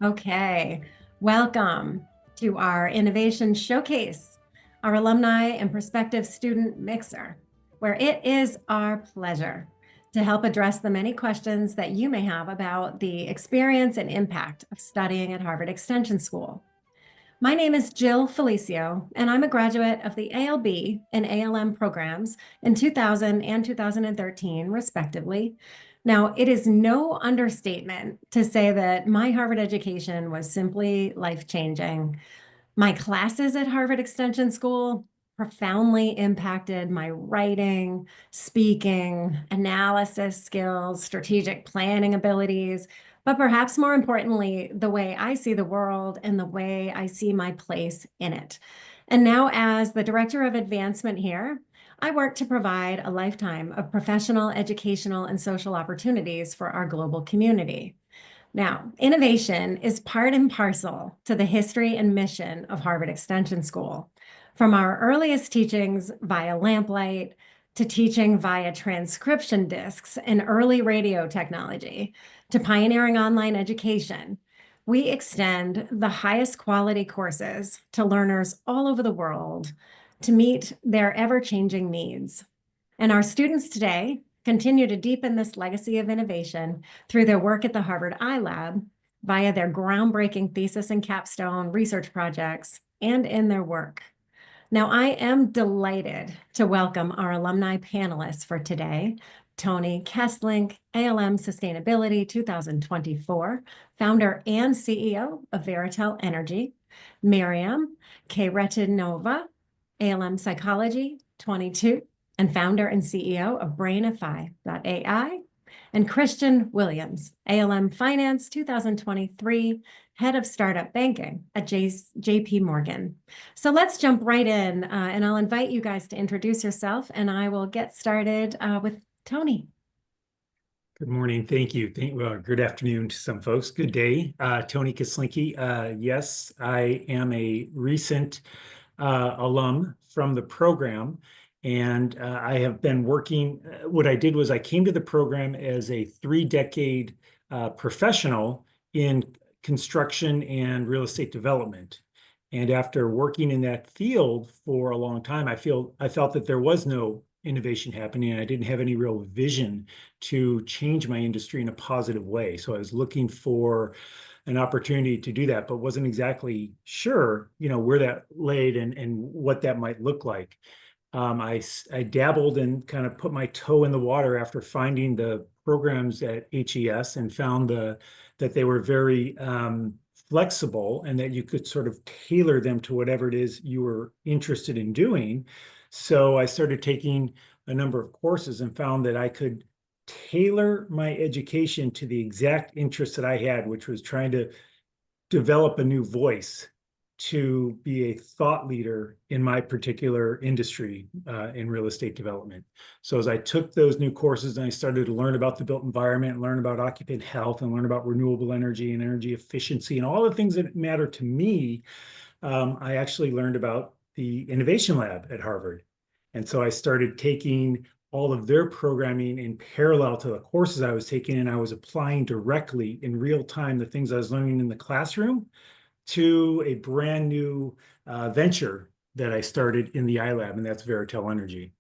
Okay, welcome to our Innovation Showcase, our Alumni and Prospective Student Mixer, where it is our pleasure to help address the many questions that you may have about the experience and impact of studying at Harvard Extension School. My name is Jill Felicio, and I'm a graduate of the ALB and ALM programs in 2000 and 2013, respectively. Now, it is no understatement to say that my Harvard education was simply life-changing. My classes at Harvard Extension School profoundly impacted my writing, speaking, analysis skills, strategic planning abilities, but perhaps more importantly, the way I see the world and the way I see my place in it. And now, as the Director of Advancement here, I work to provide a lifetime of professional, educational, and social opportunities for our global community. Now, innovation is part and parcel to the history and mission of Harvard Extension School. From our earliest teachings via lamplight to teaching via transcription discs and early radio technology to pioneering online education, we extend the highest quality courses to learners all over the world to meet their ever-changing needs. And our students today continue to deepen this legacy of innovation through their work at the Harvard iLab via their groundbreaking thesis and capstone research projects and in their work. Now, I am delighted to welcome our alumni panelists for today. Tony Kesslink, ALM Sustainability 2024, founder and CEO of Veritel Energy. Miriam K. Dinova, ALM Psychology 22, and founder and CEO of Brainify.ai, and Christian Williams, ALM Finance 2023, Head of Startup Banking at JP Morgan. So let's jump right in, and I'll invite you guys to introduce yourself, and I will get started with Tony. Good morning. Thank you. Good afternoon to some folks. Good day. Tony Keslinki. Yes, I am a recent alum from the program. And I have been working, what I did was I came to the program as a 3-decade professional in construction and real estate development. And after working in that field for a long time, I felt that there was no innovation happening, and I didn't have any real vision to change my industry in a positive way. So I was looking for an opportunity to do that, but wasn't exactly sure, where that laid and what that might look like. I dabbled and kind of put my toe in the water after finding the programs at HES and found that they were very flexible and that you could sort of tailor them to whatever it is you were interested in doing. So I started taking a number of courses and found that I could tailor my education to the exact interest that I had, which was trying to develop a new voice to be a thought leader in my particular industry in real estate development. So as I took those new courses and I started to learn about the built environment, learn about occupant health, and learn about renewable energy and energy efficiency and all the things that matter to me, I actually learned about the Innovation Lab at Harvard. And so I started taking all of their programming in parallel to the courses I was taking, and I was applying directly in real time the things I was learning in the classroom to a brand new venture that I started in the iLab, and that's Veritel Energy.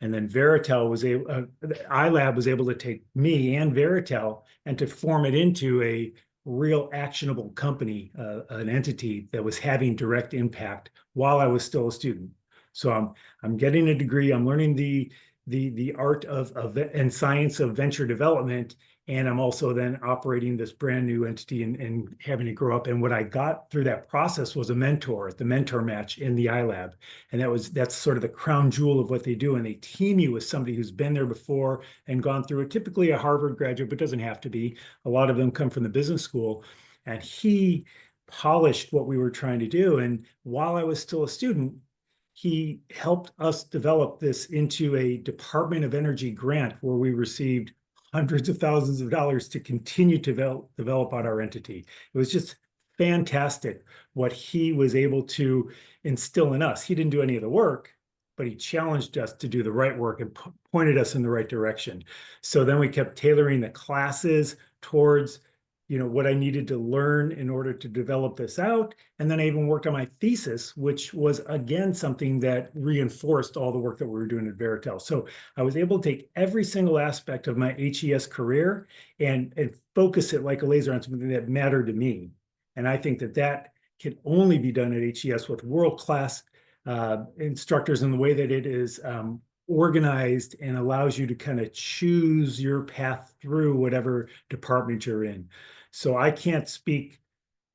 And then Veritel was able, iLab was able to take me and Veritel and to form it into a real actionable company, an entity that was having direct impact while I was still a student. So I'm getting a degree. I'm learning the art of and science of venture development, and I'm also then operating this brand new entity and having to grow up. And what I got through that process was a mentor at the mentor match in the iLab. And that's sort of the crown jewel of what they do. And they team you with somebody who's been there before and gone through it, typically a Harvard graduate, but doesn't have to be. A lot of them come from the business school. And he polished what we were trying to do. And while I was still a student, he helped us develop this into a Department of Energy grant where we received hundreds of thousands of dollars to continue to develop on our entity. It was just fantastic what he was able to instill in us. He didn't do any of the work, but he challenged us to do the right work and pointed us in the right direction. So then we kept tailoring the classes towards what I needed to learn in order to develop this out. And then I even worked on my thesis, which was again something that reinforced all the work that we were doing at Veritel. So I was able to take every single aspect of my HES career and focus it like a laser on something that mattered to me. And I think that that can only be done at HES with world-class instructors in the way that it is organized and allows you to kind of choose your path through whatever department you're in. So I can't speak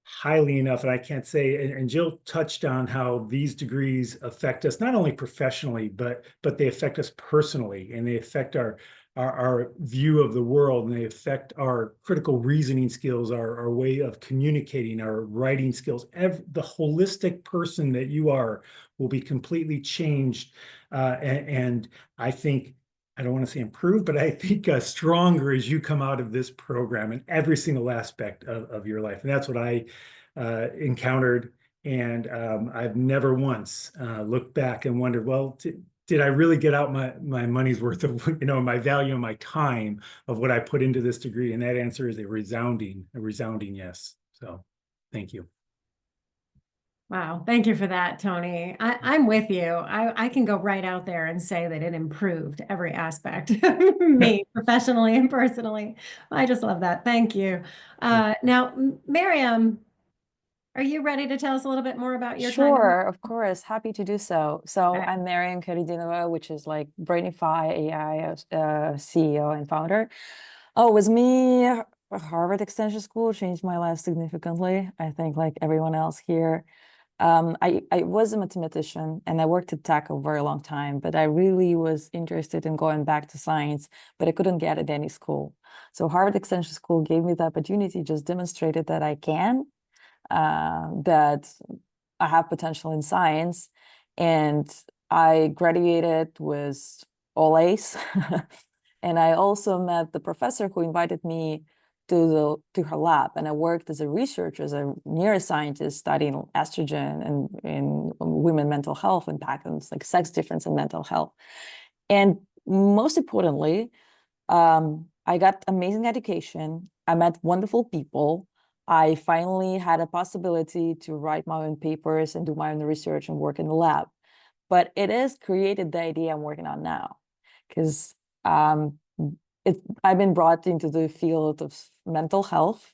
highly enough, and I can't say, and Jill touched on how these degrees affect us not only professionally, but they affect us personally, and they affect our view of the world, and they affect our critical reasoning skills, our way of communicating, our writing skills. The holistic person that you are will be completely changed. And I think, I don't want to say improved, but I think stronger as you come out of this program in every single aspect of your life. And that's what I encountered. And I've never once looked back and wondered, well, did I really get out my money's worth of, my value and my time of what I put into this degree? And that answer is a resounding yes. So thank you. Wow. Thank you for that, Tony. I'm with you. I can go right out there and say that it improved every aspect of me professionally and personally. I just love that. Thank you. Now, Miriam, are you ready to tell us a little bit more about your time? Sure, of course. Happy to do so. So Okay. I'm Marian Dinova, which is like Brainify AI CEO and founder. Oh, it was me. Harvard Extension School changed my life significantly. I think like everyone else here. I was a mathematician and I worked at tech a very long time, but I really was interested in going back to science, but I couldn't get at any school. So Harvard Extension School gave me the opportunity, just demonstrated that I can, that I have potential in science. And I graduated with all A's. And I also met the professor who invited me to her lab, and I worked as a researcher, as a neuroscientist studying estrogen and in women mental health and patterns like sex difference and mental health. And most importantly, I got amazing education. I met wonderful people. I finally had a possibility to write my own papers and do my own research and work in the lab. But it has created the idea I'm working on now, because I've been brought into the field of mental health.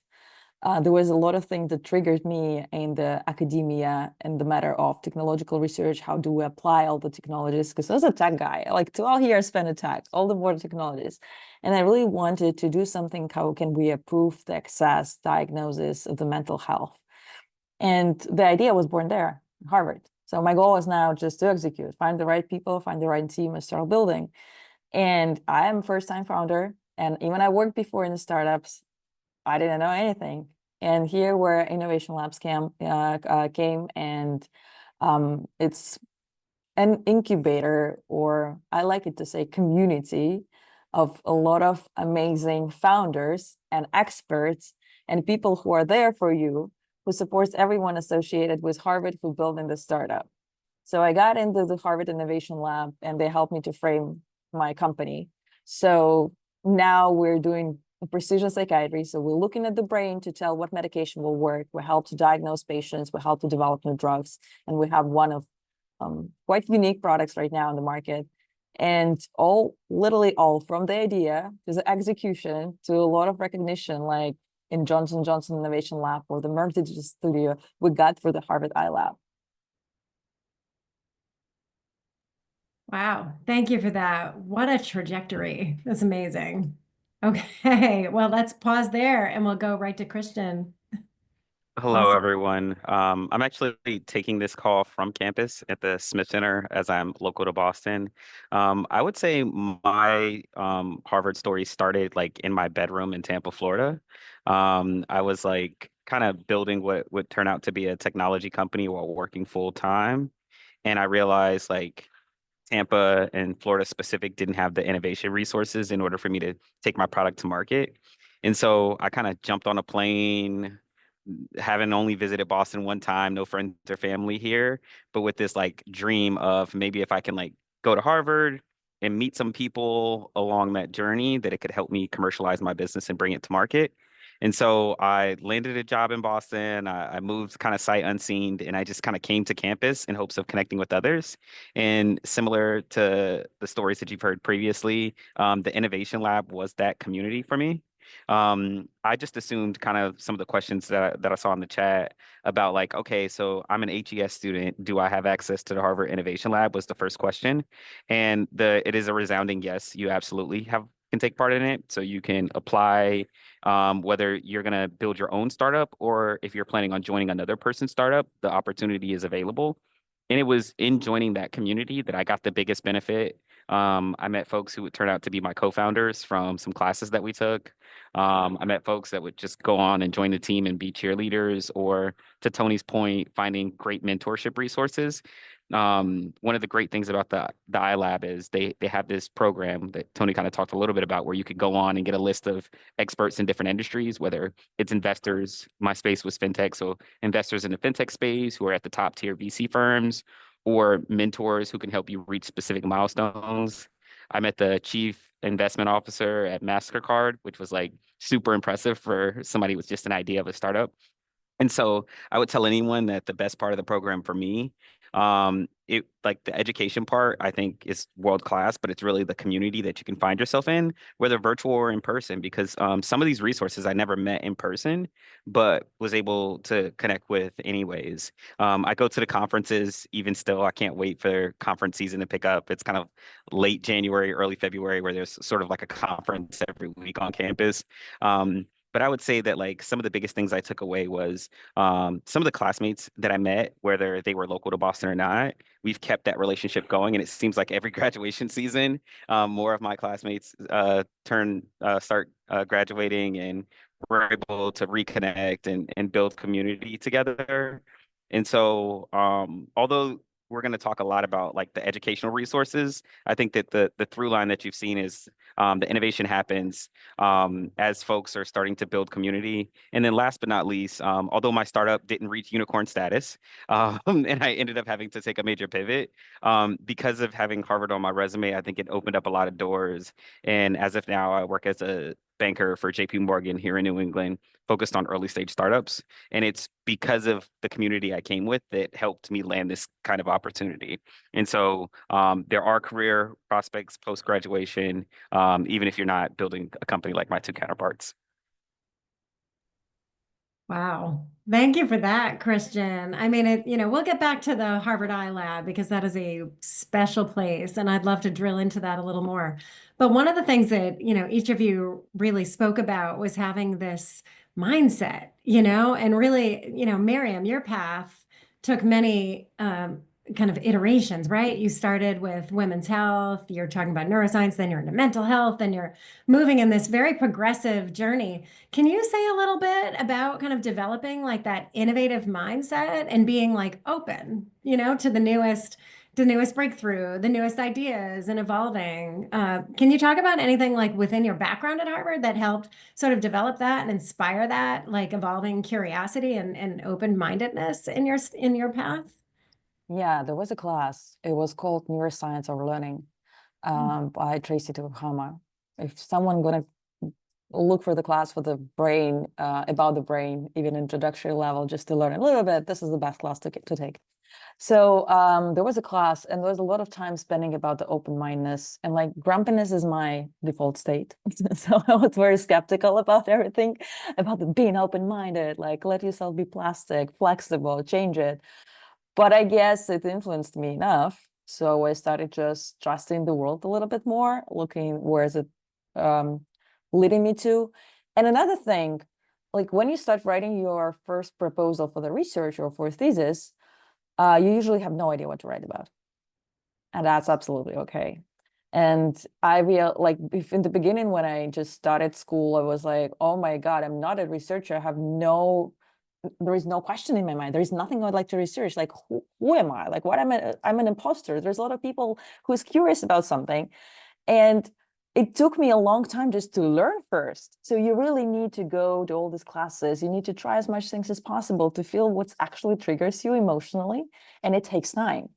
There was a lot of things that triggered me in the academia and the matter of technological research. How do we apply all the technologies? Because I was a tech guy, like 12 years spent in tech, all the modern technologies. And I really wanted to do something. How can we improve the access, diagnosis of the mental health? And the idea was born there, Harvard. So my goal is now just to execute, find the right people, find the right team, and start building. And I am a first-time founder. And even I worked before in the startups, I didn't know anything. And here where Innovation Labs came, and it's an incubator, or I like it to say community of a lot of amazing founders and experts and people who are there for you, who supports everyone associated with Harvard who built in the startup. So I got into the Harvard Innovation Lab and they helped me to frame my company. So now we're doing precision psychiatry. So we're looking at the brain to tell what medication will work. We help to diagnose patients. We help to develop new drugs. And we have one of quite unique products right now in the market. And literally all from the idea to the execution to a lot of recognition, like in Johnson & Johnson Innovation Lab or the Merck Digital Studio, we got for the Harvard iLab. Wow. Thank you for that. What a trajectory. That's amazing. Okay. Well, let's pause there and we'll go right to Christian. Hello, Awesome. everyone. I'm actually taking this call from campus at the Smith Center as I'm local to Boston. I would say my Harvard story started like in my bedroom in Tampa, Florida. I was like kind of building what would turn out to be a technology company while working full time. And I realized like Tampa and Florida specific didn't have the innovation resources in order for me to take my product to market. And so I kind of jumped on a plane, having only visited Boston one time, no friends or family here, but with this like dream of maybe if I can like go to Harvard and meet some people along that journey, that it could help me commercialize my business and bring it to market. And so I landed a job in Boston. I moved kind of sight unseen, and I just kind of came to campus in hopes of connecting with others. And similar to the stories that you've heard previously, the innovation lab was that community for me. I just assumed kind of some of the questions that I saw in the chat about like, okay, so I'm an HES student. Do I have access to the Harvard Innovation Lab was the first question. And it is a resounding yes, you absolutely can take part in it. So you can apply, whether you're going to build your own startup or if you're planning on joining another person's startup, the opportunity is available. And it was in joining that community that I got the biggest benefit. I met folks who would turn out to be my co-founders from some classes that we took. I met folks that would just go on and join the team and be cheerleaders, or to Tony's point, finding great mentorship resources. One of the great things about the iLab is they have this program that Tony kind of talked a little bit about, where you could go on and get a list of experts in different industries, whether it's investors. My space was fintech, so investors in the fintech space who are at the top tier VC firms, or mentors who can help you reach specific milestones. I met the chief investment officer at MasterCard, which was like super impressive for somebody with just an idea of a startup. And so I would tell anyone that the best part of the program for me, it like the education part, I think is world class, but it's really the community that you can find yourself in, whether virtual or in person, because some of these resources I never met in person, but was able to connect with anyways. I go to the conferences even still. I can't wait for conference season to pick up. It's kind of late January, early February, where there's sort of like a conference every week on campus. But I would say that like some of the biggest things I took away was some of the classmates that I met, whether they were local to Boston or not, we've kept that relationship going. And it seems like every graduation season, more of my classmates start graduating, and we're able to reconnect and build community together. And so, although we're going to talk a lot about like the educational resources, I think that the through line that you've seen is the innovation happens as folks are starting to build community. And then last but not least, although my startup didn't reach unicorn status, and I ended up having to take a major pivot, because of having Harvard on my resume, I think it opened up a lot of doors. And as of now, I work as a banker for JP Morgan here in New England, focused on early stage startups. And it's because of the community I came with that helped me land this kind of opportunity. And so there are career prospects post graduation, even if you're not building a company like my two counterparts. Wow. Thank you for that, Christian. I mean, we'll get back to the Harvard iLab because that is a special place, and I'd love to drill into that a little more. But one of the things that, each of you really spoke about was having this mindset, and really, Miriam, your path took many kind of iterations, right? You started with women's health, you're talking about neuroscience, then you're into mental health, and you're moving in this very progressive journey. Can you say a little bit about kind of developing like that innovative mindset and being like open, to the newest breakthrough, the newest ideas and evolving? Can you talk about anything like within your background at Harvard that helped sort of develop that and inspire that, like evolving curiosity and open-mindedness in your path? Yeah, there was a class. It was called Neuroscience of Learning by Tracy Tokuhama. If someone gonna look for the class for the brain, about the brain, even introductory level, just to learn a little bit, this is the best class to take. So there was a class, and there was a lot of time spending about the open-mindedness, and like grumpiness is my default state. So I was very skeptical about everything, about the being open-minded, like let yourself be plastic, flexible, change it. But I guess it influenced me enough. So I started just trusting the world a little bit more, looking where is it leading me to. And another thing, like when you start writing your first proposal for the research or for a thesis, you usually have no idea what to write about. And that's absolutely okay. And I feel like if in the beginning, when I just started school, I was like, oh my God, I'm not a researcher. There is no question in my mind. There is nothing I'd like to research. Like, who am I? Like, what I'm an imposter. There's a lot of people who's curious about something. And it took me a long time just to learn first. So you really need to go to all these classes. You need to try as much things as possible to feel what actually triggers you emotionally. And it takes time.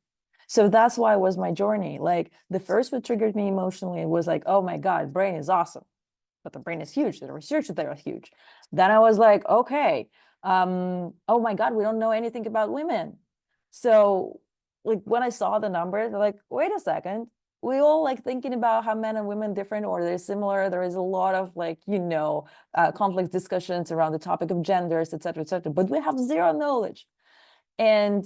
So that's why it was my journey. Like the first what triggered me emotionally was like, oh my God, brain is awesome. but the brain is huge. The research there is huge. Then I was like, okay, oh my God, we don't know anything about women. So like when I saw the numbers, they're like, wait a second, we all like thinking about how men and women different or they're similar. There is a lot of like, conflict discussions around the topic of genders, et cetera, but we have zero knowledge. And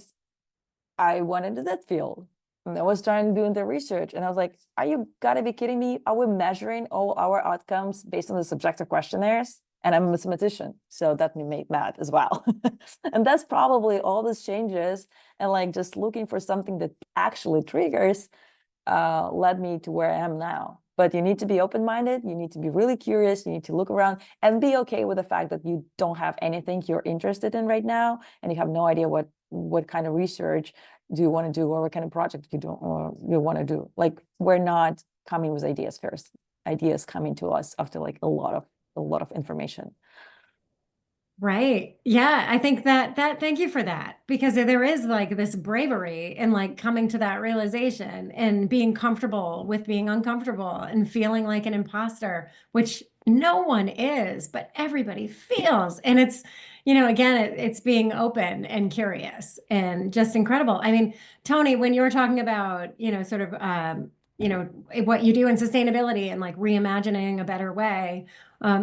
I went into that field and I was trying to do the research and I was like, are you gotta be kidding me? Are we measuring all our outcomes based on the subjective questionnaires? And I'm a mathematician, so that made mad as well. And that's probably all these changes and like just looking for something that actually triggers led me to where I am now. But you need to be open-minded, you need to be really curious, you need to look around and be okay with the fact that you don't have anything you're interested in right now and you have no idea what kind of research do you want to do or what kind of project you want to do. Like we're not coming with ideas first. Ideas coming to us after like a lot of information. Right. Yeah, I think that thank you for that because there is like this bravery in like coming to that realization and being comfortable with being uncomfortable and feeling like an imposter, which no one is, but everybody feels. And it's, again, it's being open and curious and just incredible. I mean, Tony, when you were talking about, sort of what you do in sustainability and like reimagining a better way.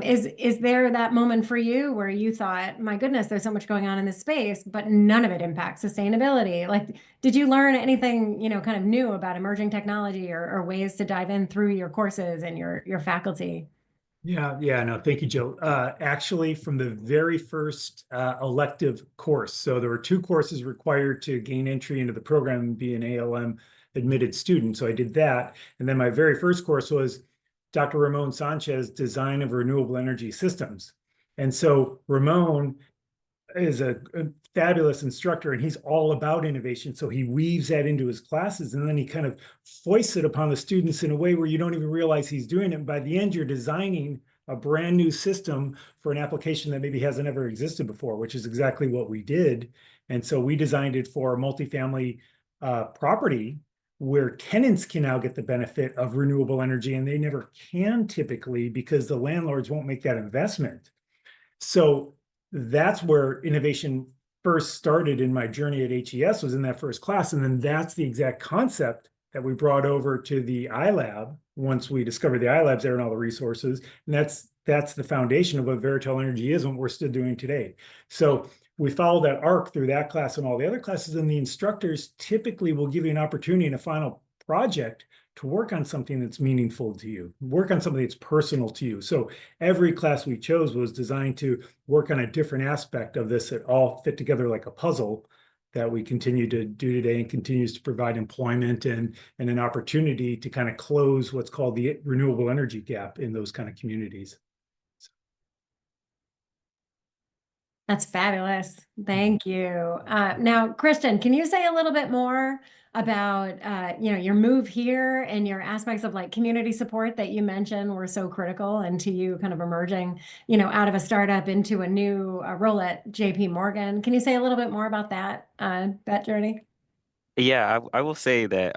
Is there that moment for you where you thought, my goodness, there's so much going on in this space, but none of it impacts sustainability? Like, did you learn anything, kind of new about emerging technology or ways to dive in through your courses and your faculty? Yeah, no, thank you, Jill. Actually, from the very first elective course, so there were 2 courses required to gain entry into the program and be an ALM admitted student. So I did that. And then my very first course was Dr. Ramon Sanchez, Design of Renewable Energy Systems. And so Ramon is a fabulous instructor and he's all about innovation. So he weaves that into his classes and then he kind of foists it upon the students in a way where you don't even realize he's doing it. And by the end, you're designing a brand new system for an application that maybe hasn't ever existed before, which is exactly what we did. And so we designed it for a multifamily property where tenants can now get the benefit of renewable energy and they never can typically because the landlords won't make that investment. So that's where innovation first started in my journey at HES, was in that first class. And then that's the exact concept that we brought over to the iLab once we discovered the iLabs there and all the resources. And that's the foundation of what Veritel Energy is and what we're still doing today. So we follow that arc through that class and all the other classes, and the instructors typically will give you an opportunity in a final project to work on something that's meaningful to you, work on something that's personal to you. So every class we chose was designed to work on a different aspect of this that all fit together like a puzzle that we continue to do today and continues to provide employment and an opportunity to kind of close what's called the renewable energy gap in those kind of communities. That's fabulous. Thank you. Now, Christian, can you say a little bit more about your move here and your aspects of like community support that you mentioned were so critical and to you kind of emerging, out of a startup into a new role at JP Morgan. Can you say a little bit more about that journey? Yeah, I will say that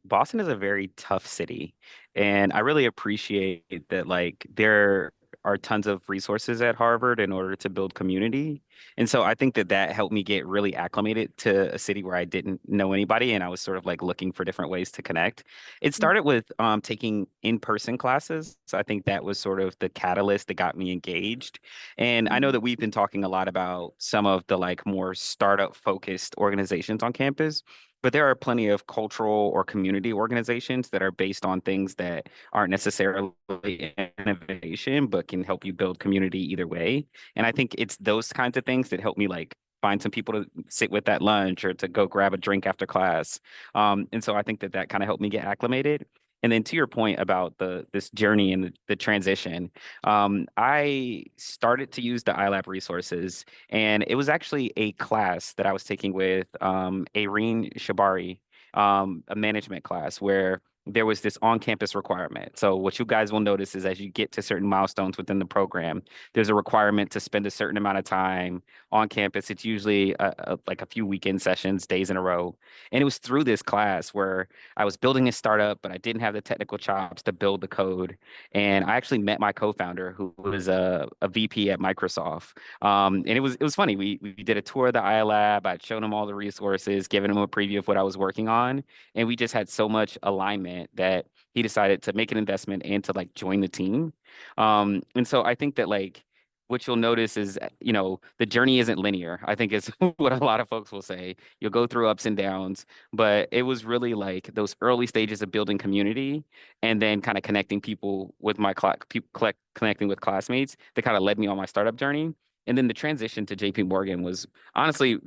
Boston is a very tough city, and I really appreciate that like there are tons of resources at Harvard in order to build community. And so I think that that helped me get really acclimated to a city where I didn't know anybody, and I was sort of like looking for different ways to connect. It started with taking in-person classes. So I think that was sort of the catalyst that got me engaged. And I know that we've been talking a lot about some of the like more startup focused organizations on campus. But there are plenty of cultural or community organizations that are based on things that aren't necessarily innovation, but can help you build community either way. And I think it's those kinds of things that help me like find some people to sit with at lunch or to go grab a drink after class. And so I think that that kind of helped me get acclimated. And then to your point about this journey and the transition, I started to use the iLab resources, and it was actually a class that I was taking with Irene Shabari, a management class where there was this on-campus requirement. So what you guys will notice is as you get to certain milestones within the program, there's a requirement to spend a certain amount of time on campus. It's usually like a few weekend sessions, days in a row. And it was through this class where I was building a startup, but I didn't have the technical chops to build the code. And I actually met my co-founder, who was a VP at Microsoft. And it was funny. We did a tour of the iLab. I'd shown him all the resources, given him a preview of what I was working on, and we just had so much alignment that he decided to make an investment and to like join the team. And so I think that like what you'll notice is, the journey isn't linear. I think is what a lot of folks will say. You'll go through ups and downs, but it was really like those early stages of building community and then kind of connecting people with my connecting with classmates that kind of led me on my startup journey. And then the transition to JP Morgan was honestly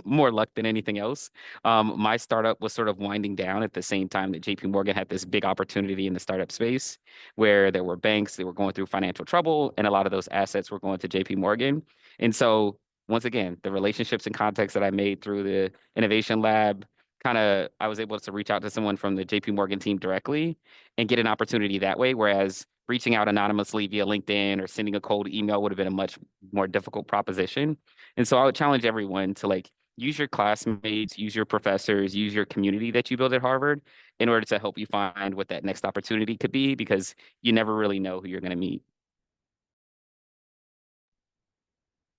more luck than anything else. My startup was sort of winding down at the same time that JP Morgan had this big opportunity in the startup space where there were banks that were going through financial trouble, and a lot of those assets were going to JP Morgan. And so, once again, the relationships and contacts that I made through the innovation lab, I was able to reach out to someone from the JP Morgan team directly and get an opportunity that way. Whereas reaching out anonymously via LinkedIn or sending a cold email would have been a much more difficult proposition. And so I would challenge everyone to like use your classmates, use your professors, use your community that you build at Harvard in order to help you find what that next opportunity could be, because you never really know who you're going to meet.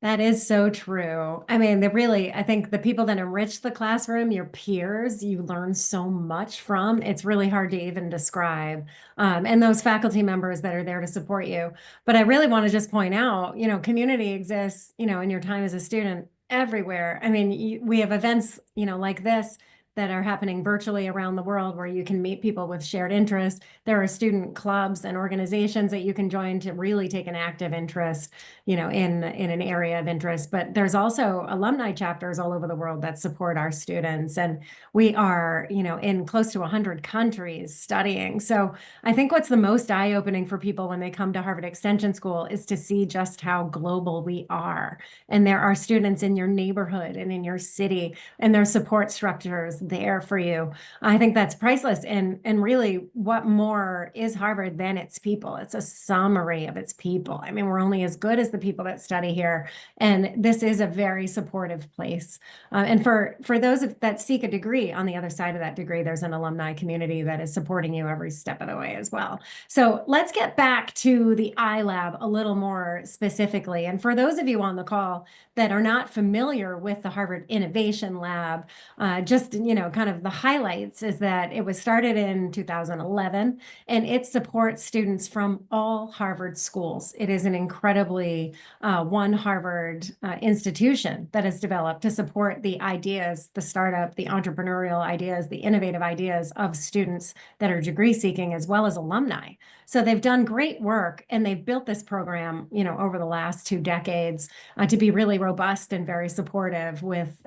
That is so true. I mean, I think the people that enrich the classroom, your peers, you learn so much from. It's really hard to even describe. And those faculty members that are there to support you. But I really want to just point out, community exists, in your time as a student everywhere. I mean, we have events, like this that are happening virtually around the world where you can meet people with shared interests. There are student clubs and organizations that you can join to really take an active interest, in an area of interest. But there's also alumni chapters all over the world that support our students. And we are, in close to 100 countries studying. So I think what's the most eye-opening for people when they come to Harvard Extension School is to see just how global we are. And there are students in your neighborhood and in your city, and their support structures there for you. I think that's priceless. And really, what more is Harvard than its people? It's a summary of its people. I mean, we're only as good as the people that study here. And this is a very supportive place. And for those that seek a degree, on the other side of that degree, there's an alumni community that is supporting you every step of the way as well. So let's get back to the iLab a little more specifically. And for those of you on the call that are not familiar with the Harvard Innovation Lab, just, kind of the highlights is that it was started in 2011 and it supports students from all Harvard schools. It is an incredibly one Harvard institution that is developed to support the ideas, the startup, the entrepreneurial ideas, the innovative ideas of students that are degree seeking as well as alumni. So they've done great work and they've built this program, over the last 2 decades to be really robust and very supportive with,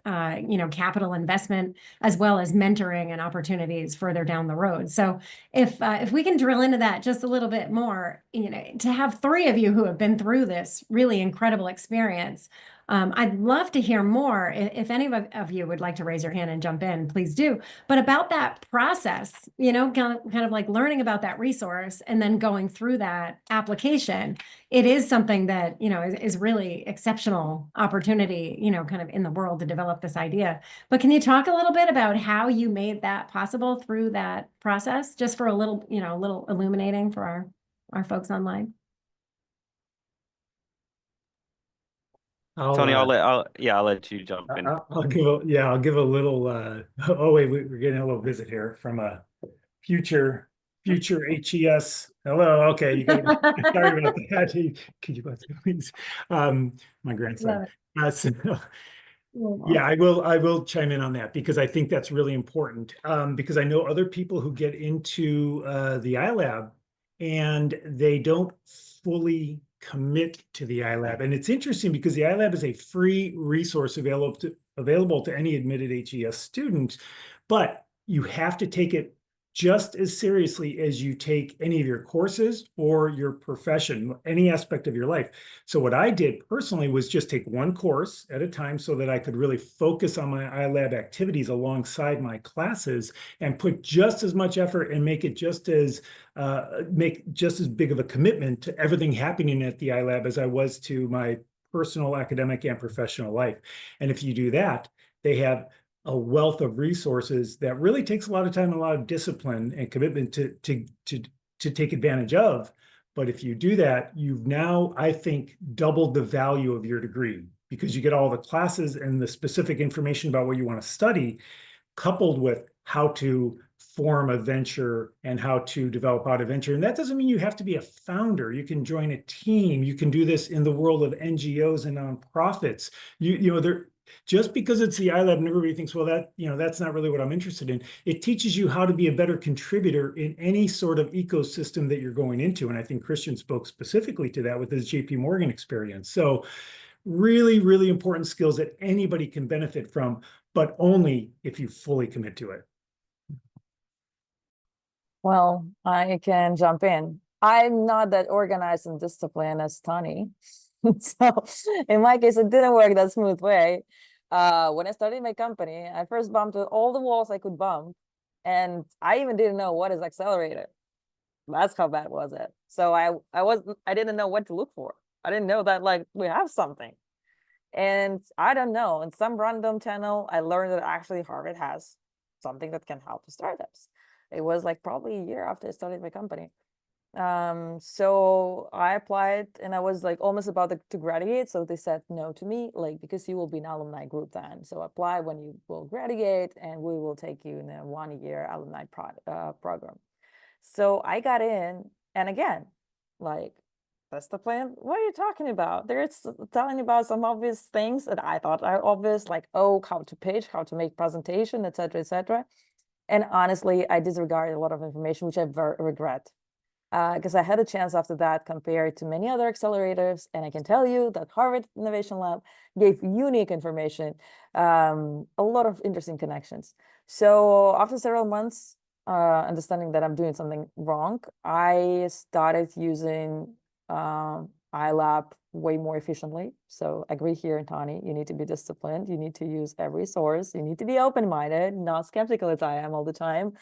capital investment as well as mentoring and opportunities further down the road. So if we can drill into that just a little bit more, to have 3 of you who have been through this really incredible experience, I'd love to hear more. If any of you would like to raise your hand and jump in, please do. But about that process, kind of like learning about that resource and then going through that application, it is something that, is really exceptional opportunity, kind of in the world to develop this idea. But can you talk a little bit about how you made that possible through that process, just for a little illuminating for our folks online? Tony, I'll let you jump in. I'll give a little, oh wait, we're getting a little visit here from a future HES. Hello, okay, you got sorry about that. Could you go through, please? My grandson. So, yeah, I will chime in on that because I think that's really important. Because I know other people who get into the iLab and they don't fully commit to the iLab. And it's interesting because the iLab is a free resource available to any admitted HES student, but you have to take it just as seriously as you take any of your courses or your profession, any aspect of your life. So what I did personally was just take one course at a time so that I could really focus on my iLab activities alongside my classes and put just as much effort and make just as big of a commitment to everything happening at the iLab as I was to my personal, academic, and professional life. And if you do that, they have a wealth of resources that really takes a lot of time and a lot of discipline and commitment to take advantage of. But if you do that, you've now, I think, doubled the value of your degree, because you get all the classes and the specific information about what you want to study, coupled with how to form a venture and how to develop out a venture. And that doesn't mean you have to be a founder. You can join a team. You can do this in the world of NGOs and nonprofits. Just because it's the iLab and everybody thinks, well, that's not really what I'm interested in. It teaches you how to be a better contributor in any sort of ecosystem that you're going into. And I think Christian spoke specifically to that with his JP Morgan experience. So really, really important skills that anybody can benefit from, but only if you fully commit to it. Well, I can jump in. I'm not that organized and disciplined as Tony. So in my case, it didn't work that smooth way. When I started my company, I first bumped all the walls I could bump. And I even didn't know what is accelerator. That's how bad was it. So I didn't know what to look for. I didn't know that like we have something. And I don't know, in some random channel, I learned that actually Harvard has something that can help the startups. It was like probably a year after I started my company. So I applied and I was like almost about to graduate. So they said no to me, like, because you will be an alumni group then. So apply when you will graduate and we will take you in a 1-year alumni program. So I got in, and again, like, that's the plan. What are you talking about? They're telling about some obvious things that I thought are obvious, like, oh, how to pitch, how to make presentation, etc., etc. And honestly, I disregarded a lot of information, which I regret. Because I had a chance after that compared to many other accelerators. And I can tell you that Harvard Innovation Lab gave unique information, a lot of interesting connections. So after several months, understanding that I'm doing something wrong, I started using iLab way more efficiently. So I agree here, Tani, you need to be disciplined. You need to use every source. You need to be open-minded, not skeptical as I am all the time,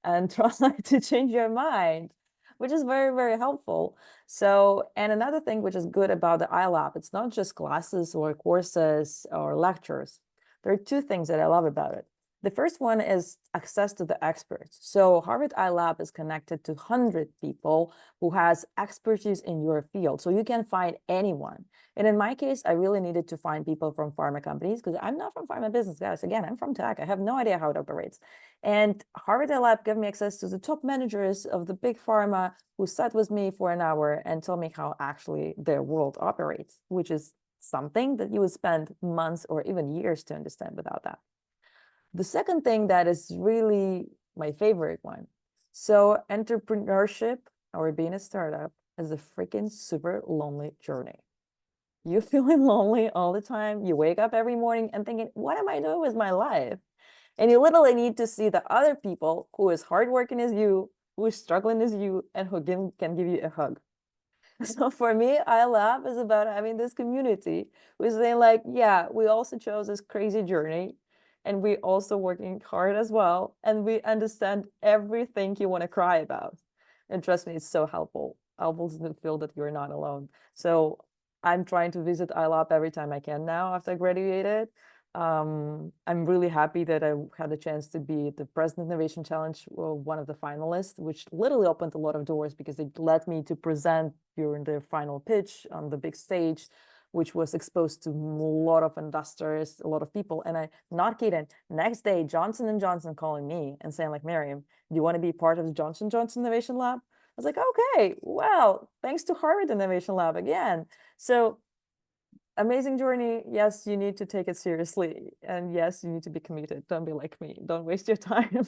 and try to change your mind, which is very, very helpful. So, and another thing which is good about the iLab, it's not just classes or courses or lectures. There are two things that I love about it. The first one is access to the experts. So Harvard iLab is connected to 100 people who has expertise in your field. So you can find anyone. And in my case, I really needed to find people from pharma companies because I'm not from pharma business, guys. Again, I'm from tech. I have no idea how it operates. And Harvard iLab gave me access to the top managers of the big pharma who sat with me for an hour and told me how actually their world operates, which is something that you would spend months or even years to understand without that. The second thing that is really my favorite one. So entrepreneurship or being a startup is a freaking super lonely journey. You're feeling lonely all the time. You wake up every morning and thinking, what am I doing with my life? And you literally need to see the other people who is hardworking as you, who is struggling as you, and who can give you a hug. So for me, iLab is about having this community who's saying like, yeah, we also chose this crazy journey and we also working hard as well. And we understand everything you want to cry about. And trust me, it's so helpful. Helpful to feel that you're not alone. So I'm trying to visit iLab every time I can now after I graduated. I'm really happy that I had a chance to be the President Innovation Challenge, one of the finalists, which literally opened a lot of doors because it led me to present during the final pitch on the big stage, which was exposed to a lot of investors, a lot of people. And I, not kidding, next day, Johnson & Johnson calling me and saying like, Miriam, do you want to be part of the Johnson & Johnson Innovation Lab? I was like, okay, well, thanks to Harvard Innovation Lab again. So amazing journey. Yes, you need to take it seriously. And yes, you need to be committed. Don't be like me. Don't waste your time.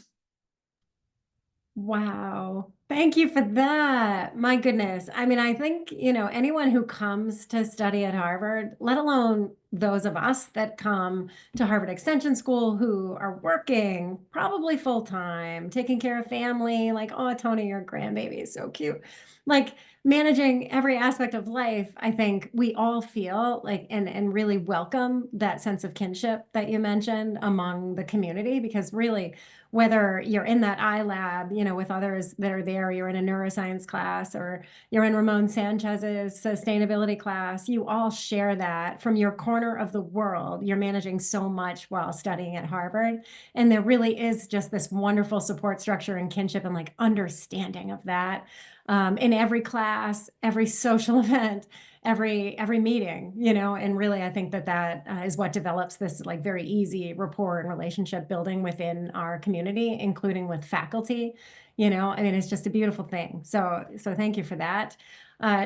Wow. Thank you for that. My goodness. I mean, I think, anyone who comes to study at Harvard, let alone those of us that come to Harvard Extension School who are working probably full time, taking care of family, like, oh, Tony, your grandbaby is so cute. Like managing every aspect of life, I think we all feel like and really welcome that sense of kinship that you mentioned among the community, because really whether you're in that iLab, with others that are there, you're in a neuroscience class, or you're in Ramon Sanchez's sustainability class, you all share that from your corner of the world. You're managing so much while studying at Harvard. And there really is just this wonderful support structure and kinship and like understanding of that in every class, every social event, every meeting, and really I think that is what develops this like very easy rapport and relationship building within our community, including with faculty. I mean, it's just a beautiful thing. So thank you for that.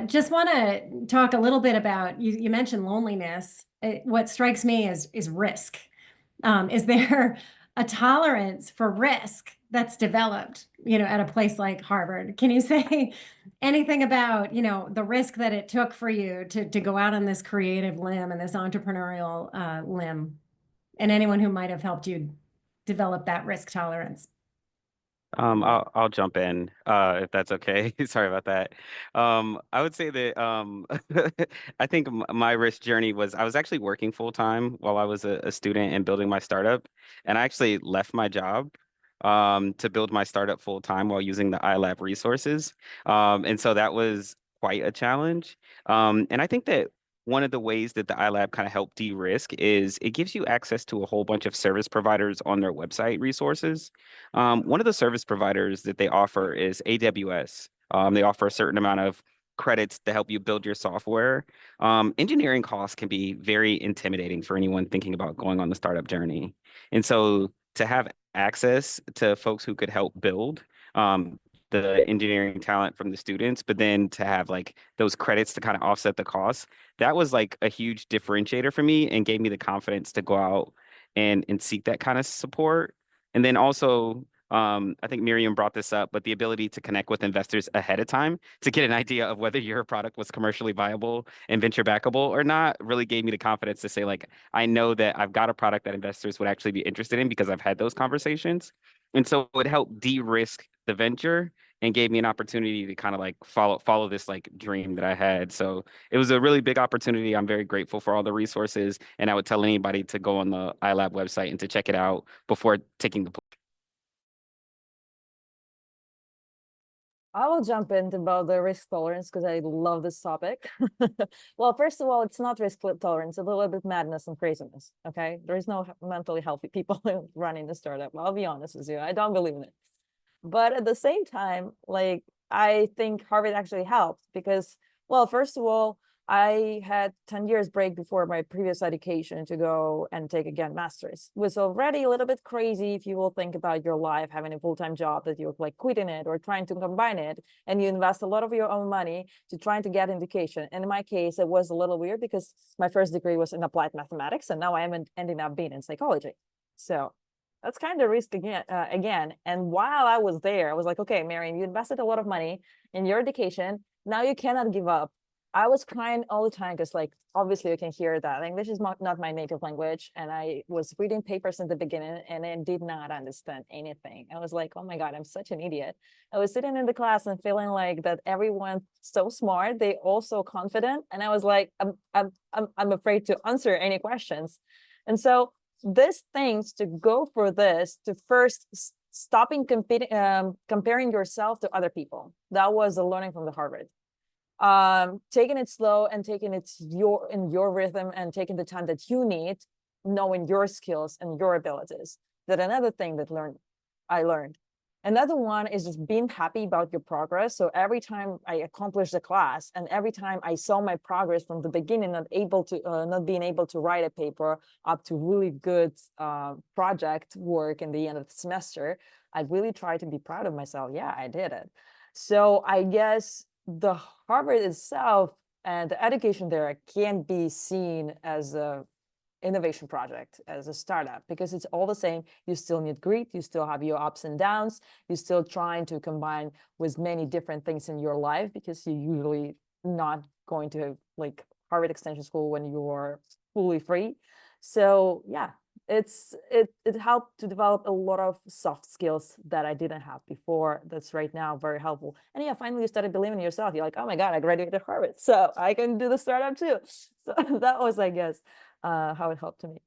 Just want to talk a little bit about, you mentioned loneliness. What strikes me is risk. Is there a tolerance for risk that's developed, at a place like Harvard? Can you say anything about, the risk that it took for you to go out on this creative limb and this entrepreneurial limb, and anyone who might have helped you develop that risk tolerance? I'll jump in, if that's okay. Sorry about that. I would say that I think my risk journey was I was actually working full time while I was a student and building my startup, and I actually left my job to build my startup full time while using the iLab resources. And so that was quite a challenge. And I think that one of the ways that the iLab kind of helped de-risk is it gives you access to a whole bunch of service providers on their website resources. One of the service providers that they offer is AWS. They offer a certain amount of credits to help you build your software. Engineering costs can be very intimidating for anyone thinking about going on the startup journey. And so to have access to folks who could help build the engineering talent from the students, but then to have like those credits to kind of offset the costs, that was like a huge differentiator for me and gave me the confidence to go out and seek that kind of support. And then also, I think Miriam brought this up, but the ability to connect with investors ahead of time to get an idea of whether your product was commercially viable and venture backable or not really gave me the confidence to say, like, I know that I've got a product that investors would actually be interested in because I've had those conversations. And so it helped de-risk the venture and gave me an opportunity to kind of like follow this like dream that I had. So it was a really big opportunity. I'm very grateful for all the resources, and I would tell anybody to go on the iLab website and to check it out before taking the. I will jump into about the risk tolerance because I love this topic. Well, first of all, it's not risk tolerance, it's a little bit madness and craziness. Okay. There is no mentally healthy people running the startup. I'll be honest with you. I don't believe in it. But at the same time, like, I think Harvard actually helped because, well, first of all, I had 10 years break before my previous education to go and take again master's. It was already a little bit crazy if you will think about your life, having a full-time job that you're like quitting it or trying to combine it, and you invest a lot of your own money to trying to get education. And in my case, it was a little weird because my first degree was in applied mathematics, and now I am ending up being in psychology. So that's kind of risk again. And while I was there, I was like, okay, Marion, you invested a lot of money in your education. Now you cannot give up. I was crying all the time because, like, obviously you can hear that English is not my native language. And I was reading papers in the beginning and I did not understand anything. I was like, oh my God, I'm such an idiot. I was sitting in the class and feeling like that everyone's so smart. They all so confident. And I was like, I'm afraid to answer any questions. And so these things to go for this, to first stopping competing, comparing yourself to other people. That was the learning from the Harvard. Taking it slow and taking it in your rhythm and taking the time that you need, knowing your skills and your abilities. That another thing that I learned. Another one is just being happy about your progress. So every time I accomplished the class and every time I saw my progress from the beginning, not being able to write a paper up to really good project work in the end of the semester, I really tried to be proud of myself. Yeah, I did it. So I guess the Harvard itself and the education there can be seen as a innovation project as a startup, because it's all the same. You still need grit, you still have your ups and downs, you're still trying to combine with many different things in your life, because you're usually not going to like Harvard Extension School when you're fully free. So yeah, it helped to develop a lot of soft skills that I didn't have before. That's right now very helpful. And yeah, finally you started believing in yourself. You're like, oh my God, I graduated Harvard, so I can do the startup too. So that was, I guess, how it helped to me.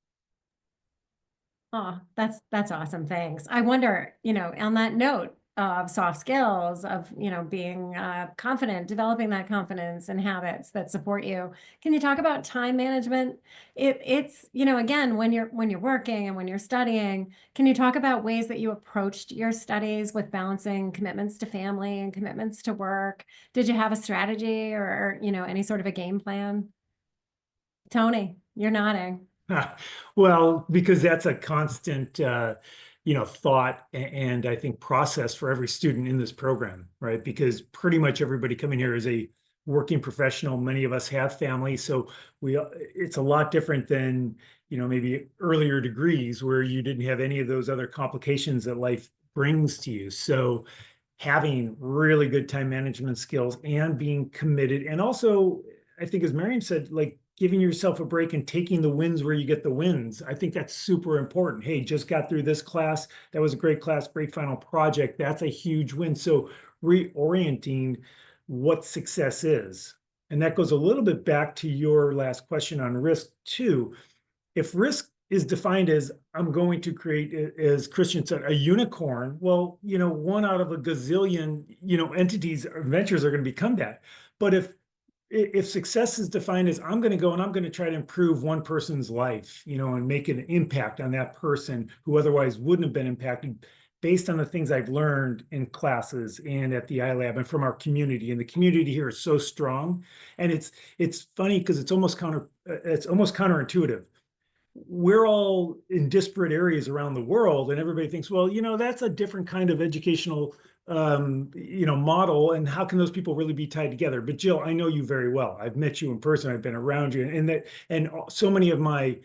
Oh, that's awesome. Thanks. I wonder, on that note of soft skills, of, being confident, developing that confidence and habits that support you. Can you talk about time management? It's, again, when you're working and when you're studying, can you talk about ways that you approached your studies with balancing commitments to family and commitments to work? Did you have a strategy or, any sort of a game plan? Tony, you're nodding. Well, because that's a constant, thought and I think process for every student in this program, right? Because pretty much everybody coming here is a working professional. Many of us have families, so it's a lot different than, maybe earlier degrees where you didn't have any of those other complications that life brings to you. So having really good time management skills and being committed, and also, I think as Miriam said, like giving yourself a break and taking the wins where you get the wins. I think that's super important. Hey, just got through this class. That was a great class, great final project. That's a huge win. So reorienting what success is. And that goes a little bit back to your last question on risk too. If risk is defined as I'm going to create, as Christian said, a unicorn, well, one out of a gazillion, entities or ventures are going to become that. But if success is defined as I'm going to go and I'm going to try to improve one person's life, and make an impact on that person who otherwise wouldn't have been impacted based on the things I've learned in classes and at the iLab and from our community. And the community here is so strong. And it's funny because it's almost counterintuitive. We're all in disparate areas around the world, and everybody thinks, well, that's a different kind of educational model, and how can those people really be tied together? But Jill, I know you very well. I've met you in person, I've been around you, and so many of my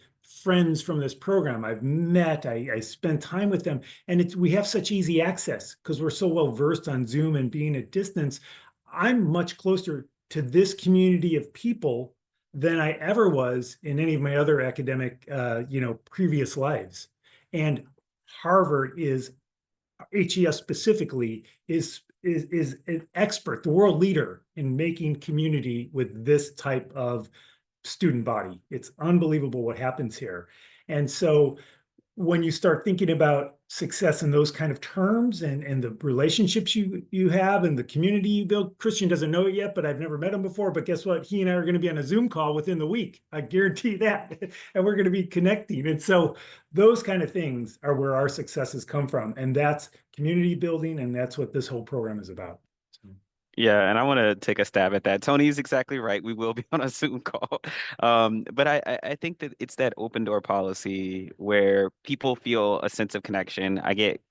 friends from this program I've met, I spend time with them, and we have such easy access because we're so well versed on Zoom and being at distance. I'm much closer to this community of people than I ever was in any of my other academic, previous lives. And Harvard is, HES specifically, is an expert, the world leader in making community with this type of student body. It's unbelievable what happens here. And so when you start thinking about success in those kind of terms and the relationships you have and the community you build, Christian doesn't know it yet, but I've never met him before. But guess what? He and I are going to be on a Zoom call within the week. I guarantee that. And we're going to be connecting. And so those kind of things are where our successes come from. And that's community building. And that's what this whole program is about. So. Yeah, and I want to take a stab at that. Tony's exactly right. We will be on a Zoom call. But I think that it's that open door policy where people feel a sense of connection. I get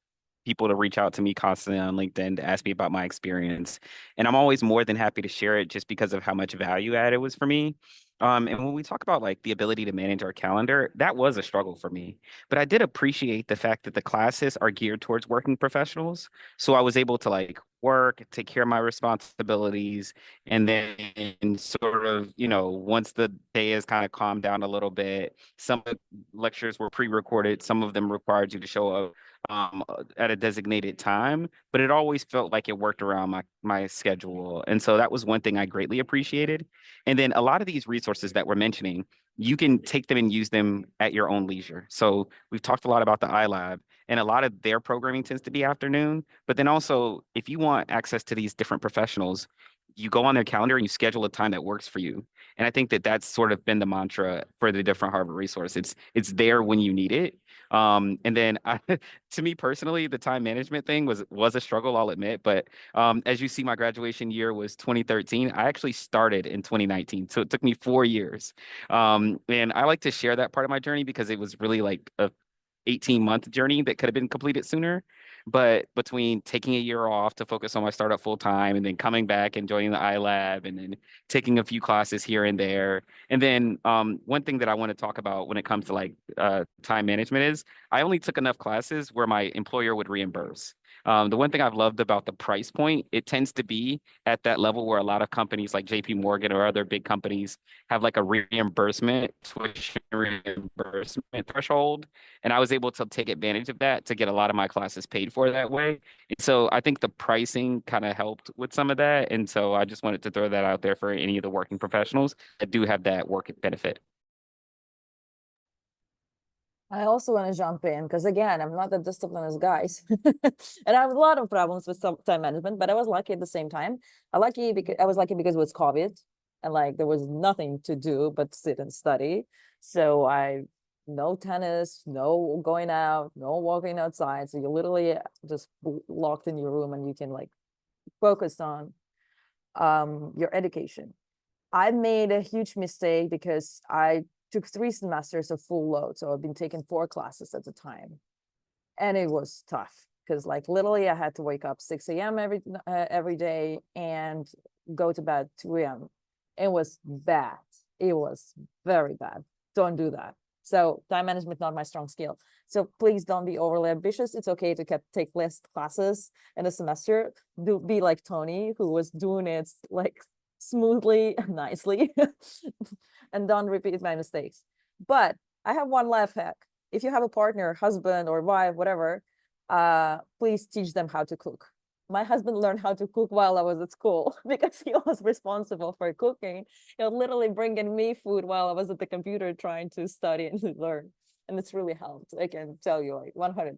people to reach out to me constantly on LinkedIn to ask me about my experience. And I'm always more than happy to share it just because of how much value add it was for me. And when we talk about like the ability to manage our calendar, that was a struggle for me. But I did appreciate the fact that the classes are geared towards working professionals. So I was able to like work, take care of my responsibilities, and then sort of, once the day has kind of calmed down a little bit, some of the lectures were pre-recorded, some of them required you to show up at a designated time, but it always felt like it worked around my schedule. And so that was one thing I greatly appreciated. And then a lot of these resources that we're mentioning, you can take them and use them at your own leisure. So we've talked a lot about the iLab, and a lot of their programming tends to be afternoon. But then also, if you want access to these different professionals, you go on their calendar and you schedule a time that works for you. And I think that that's sort of been the mantra for the different Harvard resource. It's there when you need it. And then to me personally, the time management thing was a struggle, I'll admit. But as you see, my graduation year was 2013. I actually started in 2019, so it took me 4 years. And I like to share that part of my journey because it was really like a 18-month journey that could have been completed sooner. But between taking a year off to focus on my startup full time and then coming back and joining the iLab and then taking a few classes here and there. And then one thing that I want to talk about when it comes to like time management is I only took enough classes where my employer would reimburse. The one thing I've loved about the price point, it tends to be at that level where a lot of companies like JP Morgan or other big companies have like a reimbursement, tuition reimbursement threshold. And I was able to take advantage of that to get a lot of my classes paid for that way. And so I think the pricing kind of helped with some of that. And so I just wanted to throw that out there for any of the working professionals that do have that work benefit. I also want to jump in because again, I'm not the disciplined as guys, and I have a lot of problems with some time management. But I was lucky at the same time. I was lucky because it was COVID, and like there was nothing to do but sit and study. So no tennis, no going out, no walking outside. So you're literally just locked in your room, and you can like focus on your education. I made a huge mistake because I took 3 semesters of full load. So I've been taking 4 classes at a time. And it was tough because like literally I had to wake up 6 a.m. Every day and go to bed 2 a.m. It was bad. It was very bad. Don't do that. So time management, not my strong skill. So please don't be overly ambitious. It's okay to take less classes in a semester. Be like Tony, who was doing it like smoothly and nicely and don't repeat my mistakes. But I have one life hack. If you have a partner, husband or wife, whatever, please teach them how to cook. My husband learned how to cook while I was at school because he was responsible for cooking. He'll literally bring in me food while I was at the computer trying to study and learn. And it's really helped. I can tell you like 100%.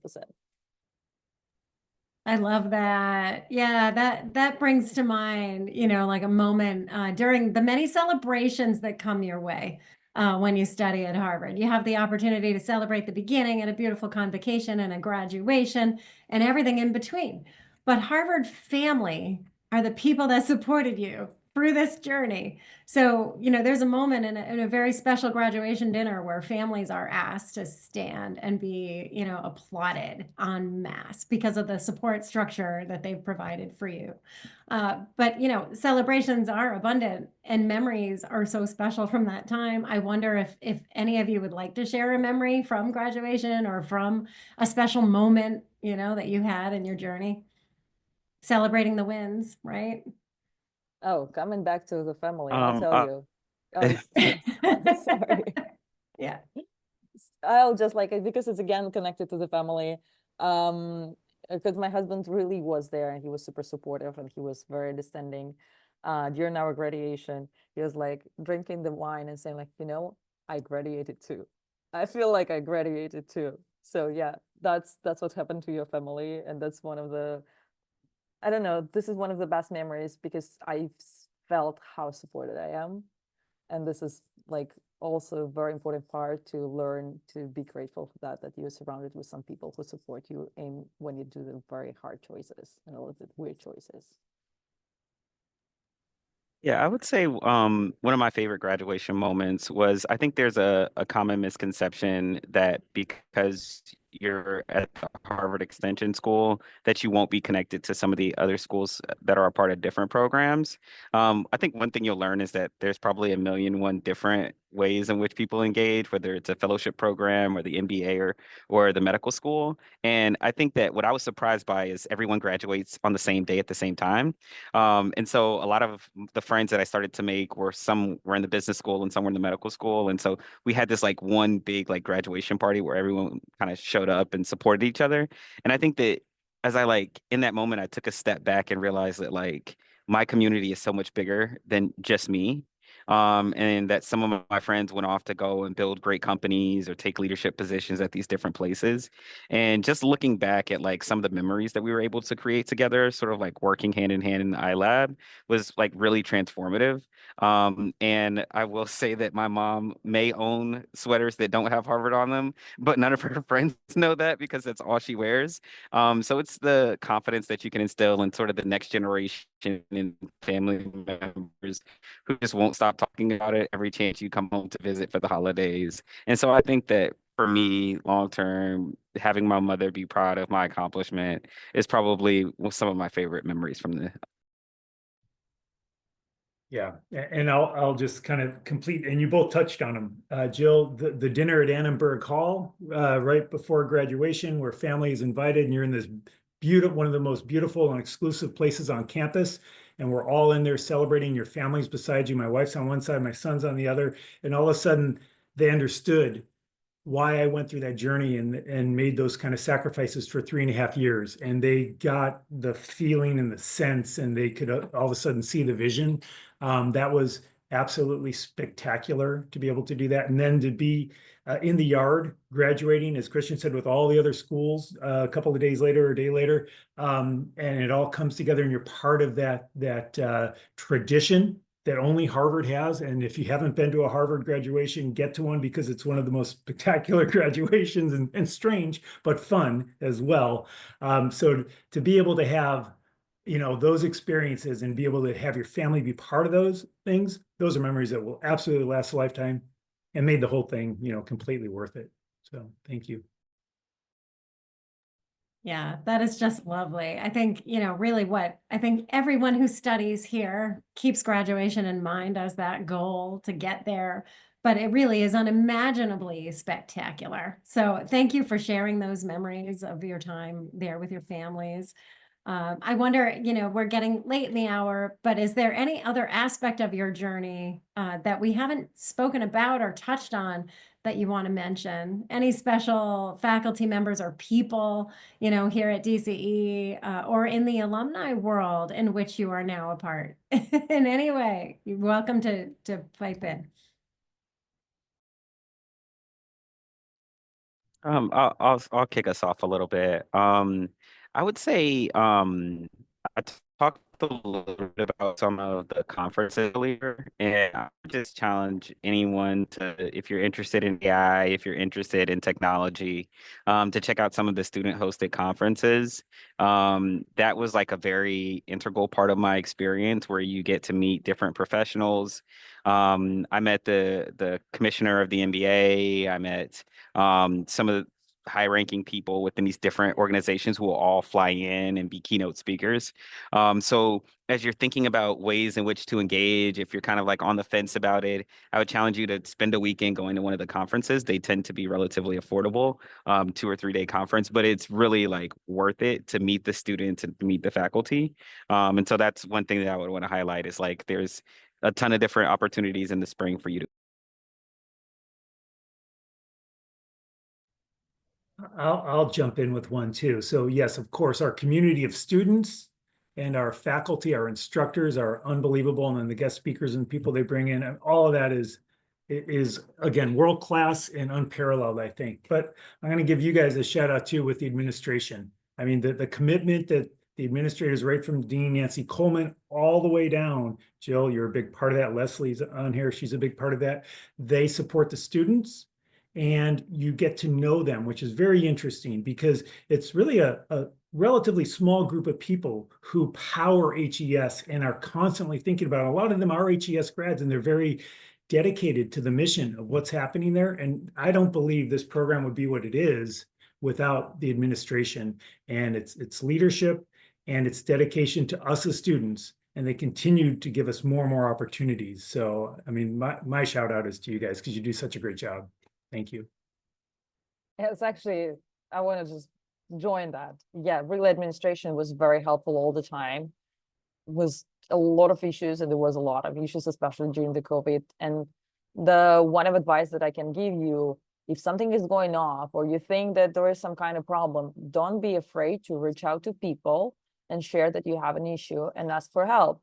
I love that. Yeah, that brings to mind, like a moment during the many celebrations that come your way when you study at Harvard. You have the opportunity to celebrate the beginning and a beautiful convocation and a graduation and everything in between. But Harvard family are the people that supported you through this journey. So, there's a moment in a very special graduation dinner where families are asked to stand and be, applauded en masse because of the support structure that they've provided for you. But, celebrations are abundant and memories are so special from that time. I wonder if any of you would like to share a memory from graduation or from a special moment, that you had in your journey. Celebrating the wins, right? Oh, coming back to the family, I'll tell you. Oh, sorry. Yeah. I'll just like it because it's again connected to the family. Because my husband really was there and he was super supportive and he was very understanding. During our graduation, he was like drinking the wine and saying like, I graduated too. I feel like I graduated too. So yeah, that's what happened to your family, and that's one of the I don't know, this is one of the best memories because I felt how supported I am. And this is like also a very important part to learn to be grateful for that you're surrounded with some people who support you in when you do the very hard choices and all of the weird choices. Yeah, I would say one of my favorite graduation moments was I think there's a common misconception that because you're at the Harvard Extension School that you won't be connected to some of the other schools that are a part of different programs. I think one thing you'll learn is that there's probably a million and one different ways in which people engage, whether it's a fellowship program or the MBA or the medical school. And I think that what I was surprised by is everyone graduates on the same day at the same time. And so a lot of the friends that I started to make some were in the business school and some were in the medical school. And so we had this like one big like graduation party where everyone kind of showed up and supported each other. And I think that as I like in that moment, I took a step back and realized that like my community is so much bigger than just me. And that some of my friends went off to go and build great companies or take leadership positions at these different places. And just looking back at like some of the memories that we were able to create together, sort of like working hand in hand in the iLab, was like really transformative. And I will say that my mom may own sweaters that don't have Harvard on them, but none of her friends know that because that's all she wears. So it's the confidence that you can instill in sort of the next generation and family members who just won't stop talking about it every chance you come home to visit for the holidays. And so I think that for me, long term, having my mother be proud of my accomplishment is probably some of my favorite memories from the. Yeah, and I'll just kind of complete, and you both touched on them. Jill, the dinner at Annenberg Hall right before graduation, where family is invited, and you're in this beautiful, one of the most beautiful and exclusive places on campus, and we're all in there celebrating. Your family's beside you. My wife's on one side, my son's on the other, and all of a sudden they understood why I went through that journey and made those kind of sacrifices for 3.5 years. And they got the feeling and the sense, and they could all of a sudden see the vision. That was absolutely spectacular to be able to do that. And then to be in the yard graduating, as Christian said, with all the other schools a couple of days later or a day later. And it all comes together and you're part of that tradition that only Harvard has. And if you haven't been to a Harvard graduation, get to one, because it's one of the most spectacular graduations, and strange, but fun as well. So to be able to have, those experiences and be able to have your family be part of those things, those are memories that will absolutely last a lifetime and made the whole thing, completely worth it. So thank you. Yeah, that is just lovely. I think, really I think everyone who studies here keeps graduation in mind as that goal to get there, but it really is unimaginably spectacular. So thank you for sharing those memories of your time there with your families. I wonder, we're getting late in the hour, but is there any other aspect of your journey that we haven't spoken about or touched on that you want to mention? Any special faculty members or people, here at DCE or in the alumni world in which you are now a part in any way? You're welcome to pipe in. I'll kick us off a little bit. I would say I talked a little bit about some of the conferences earlier, and I would just challenge anyone to, if you're interested in AI, if you're interested in technology, to check out some of the student-hosted conferences. That was like a very integral part of my experience, where you get to meet different professionals. I met the commissioner of the NBA. I met some of the high-ranking people within these different organizations who will all fly in and be keynote speakers. So as you're thinking about ways in which to engage, if you're kind of like on the fence about it, I would challenge you to spend a weekend going to one of the conferences. They tend to be relatively affordable, 2 or 3 day conference, but it's really like worth it to meet the students and meet the faculty. And so that's one thing that I would want to highlight, is like there's a ton of different opportunities in the spring for you to. I'll jump in with one too. So yes, of course, our community of students and our faculty, our instructors are unbelievable. And then the guest speakers and people they bring in, and all of that is again, world-class and unparalleled, I think. But I'm going to give you guys a shout out too with the administration. I mean, the commitment that the administrators, right from Dean Nancy Coleman all the way down. Jill, you're a big part of that. Leslie's on here. She's a big part of that. They support the students, and you get to know them, which is very interesting, because it's really a relatively small group of people who power HES and are constantly thinking about it. A lot of them are HES grads, and they're very dedicated to the mission of what's happening there. And I don't believe this program would be what it is without the administration and its leadership and its dedication to us as students. And they continue to give us more and more opportunities. So, I mean, my shout out is to you guys, because you do such a great job. Thank you. Yes, actually, I want to just join that. Yeah, real administration was very helpful all the time. It was a lot of issues, and there was a lot of issues, especially during the COVID. And the one of advice that I can give you, if something is going off or you think that there is some kind of problem, don't be afraid to reach out to people and share that you have an issue and ask for help.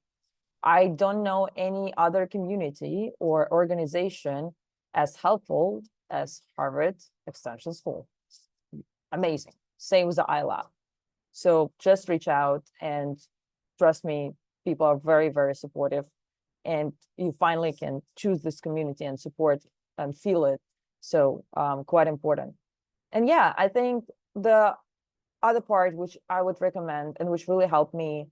I don't know any other community or organization as helpful as Harvard Extension School. Amazing. Same with the iLab. So just reach out, and trust me, people are very, very supportive, and you finally can choose this community and support and feel it. So quite important. And yeah, I think the other part which I would recommend and which really helped me,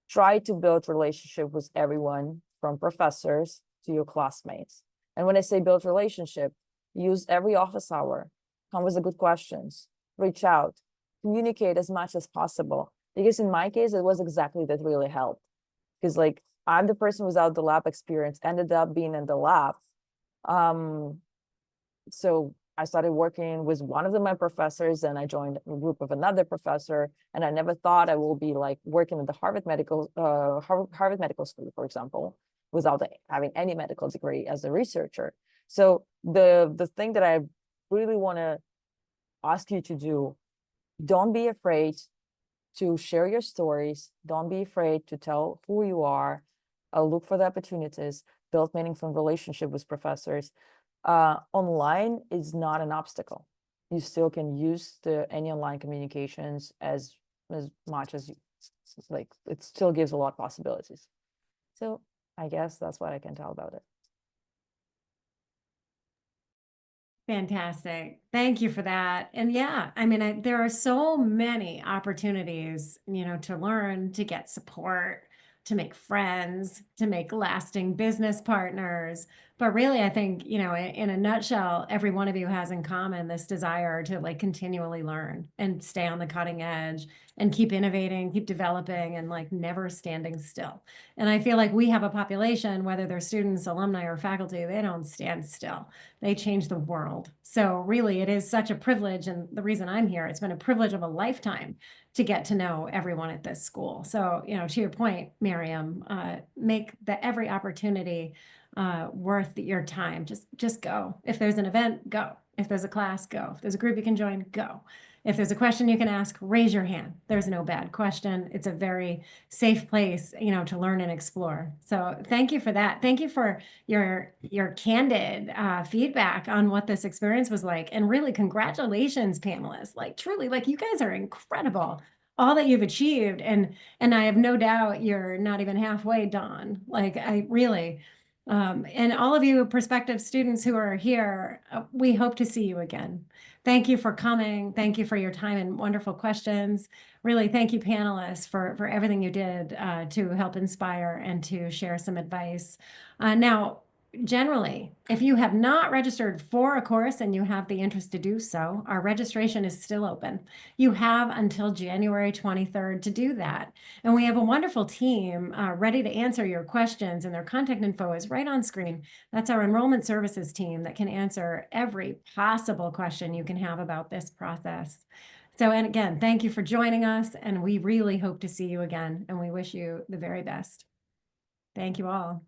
try to build relationship with everyone, from professors to your classmates. And when I say build relationship, use every office hour, come with the good questions, reach out, communicate as much as possible. Because in my case, it was exactly that really helped. Because like I'm the person without the lab experience, ended up being in the lab. So I started working with one of my professors, and I joined a group of another professor, and I never thought I will be like working at the Harvard Medical School, for example, without having any medical degree as a researcher. So the thing that I really want to ask you to do, don't be afraid to share your stories. Don't be afraid to tell who you are. Look for the opportunities, build meaningful relationship with professors. Online is not an obstacle. You still can use any online communications as much as you like. It still gives a lot of possibilities. So I guess that's what I can tell about it. Fantastic. Thank you for that. And yeah, I mean, there are so many opportunities, to learn, to get support, to make friends, to make lasting business partners. But really, I think, in a nutshell, every one of you has in common this desire to like continually learn and stay on the cutting edge and keep innovating, keep developing, and like never standing still. And I feel like we have a population, whether they're students, alumni, or faculty, they don't stand still. They change the world. So really, it is such a privilege. And the reason I'm here, it's been a privilege of a lifetime to get to know everyone at this school. So, to your point, Miriam, make every opportunity worth your time. Just go. If there's an event, go. If there's a class, go. If there's a group you can join, go. If there's a question you can ask, raise your hand. There's no bad question. It's a very safe place, to learn and explore. So thank you for that. Thank you for your candid feedback on what this experience was like. And really, congratulations, panelists. Like truly, like you guys are incredible. All that you've achieved. And I have no doubt you're not even halfway done. Like I really, and all of you prospective students who are here, we hope to see you again. Thank you for coming. Thank you for your time and wonderful questions. Really, thank you, panelists, for everything you did to help inspire and to share some advice. Now, generally, if you have not registered for a course and you have the interest to do so, our registration is still open. You have until January 23rd to do that. And we have a wonderful team ready to answer your questions, and their contact info is right on screen. That's our enrollment services team that can answer every possible question you can have about this process. So, and again, thank you for joining us, and we really hope to see you again, and we wish you the very best. Thank you all.